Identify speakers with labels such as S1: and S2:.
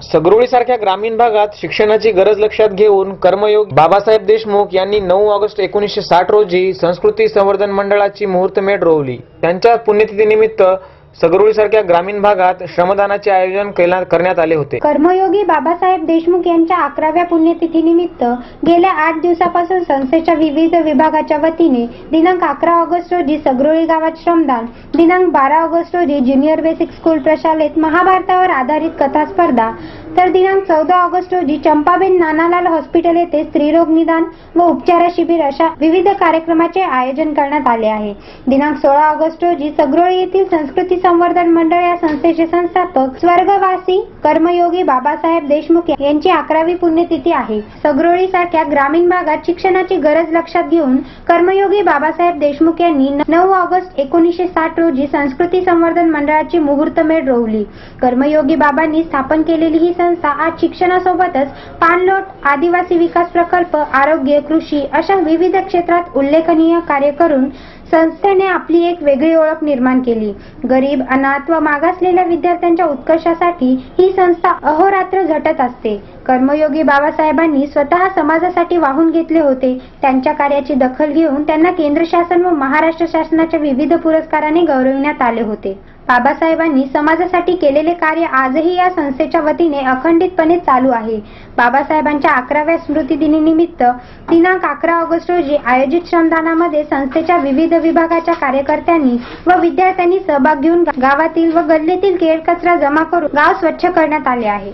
S1: सगरोळीसारख्या ग्रामीण भागात शिक्षणाची गरज लक्षात घेऊन कर्मयोगी बाबासाहेब देशमुख यांनी 9 ऑगस्ट 1960 रोजी संस्कृती संवर्धन मंडळाची मुहूर्तमेढ रोवली। त्यांच्या पुण्यतिथीनिमित्त सगरोळीसारख्या ग्रामीण भागात श्रमदानाचे आयोजन करण्यात आले होते।
S2: कर्मयोगी बाबासाहेब देशमुख यांच्या 11व्या पुण्यतिथीनिमित्त गेल्या 8 दिवसापासून संस्थेच्या विविध विभागाच्या वतीने दिनांक 11 ऑगस्ट रोजी सगरोळी गावात श्रमदान, दिनांक 12 ऑगस्ट रोजी ज्युनियर बेसिक स्कूल प्रशालेत महाभारतावर आधारित कथा स्पर्धा, तर दिनांक 14 ऑगस्ट रोजी चंपाबेन नानालाल हॉस्पिटल येथे स्त्रीरोग निदान व उपचार शिबिर अशा विविध कार्यक्रमाचे आयोजन करण्यात आले आहे। दिनांक 16 ऑगस्ट रोजी सगरोळी येथील संस्कृती संवर्धन मंडळ या संस्थेचे संस्थापक स्वर्गवासी कर्मयोगी बाबासाहेब देशमुख यांची 11वी पुण्यतिथी आहे। सगरोळी सारख्या ग्रामीण भागात शिक्षणाची गरज लक्षात घेऊन कर्मयोगी बाबासाहेब देशमुख यांनी 9 ऑगस्ट 1960 रोजी संस्कृती संवर्धन मंडळाची मुहूर्तमेढ रोवली। कर्मयोगी बाबांनी स्थापन केलेली ही संस्था आज शिक्षणासोबतच पाणलोट, आदिवासी विकास प्रकल्प, आरोग्य, कृषी अशा विविध क्षेत्रात उल्लेखनीय कार्य करून संस्थेने आपली एक वेगळी ओळख निर्माण केली। गरीब, अनाथ व मागासलेल्या विद्यार्थ्यांच्या उत्कर्षासाठी ही संस्था अहोरात्र झटत असते। कर्मयोगी बाबासाहेबांनी स्वतः समाजासाठी वाहून घेतले होते। त्यांच्या कार्याची दखल घेऊन त्यांना केंद्र शासन व महाराष्ट्र शासनाच्या विविध पुरस्काराने गौरविण्यात आले होते। बाबासाहेबांनी समाजासाठी केलेले कार्य आजही या संस्थेच्या वतीने अखंडितपणे चालू आहे। बाबासाहेबांच्या 11व्या स्मृतिदिनानिमित्त दिनांक 11 ऑगस्ट रोजी आयोजित श्रमदानामध्ये संस्थेच्या विविध विभागाच्या कार्यकर्त्यांनी व विद्यार्थ्यांनी सहभाग घेऊन गावातील व गल्लीतील केर कचरा जमा करून गाव स्वच्छ करण्यात आले आहे।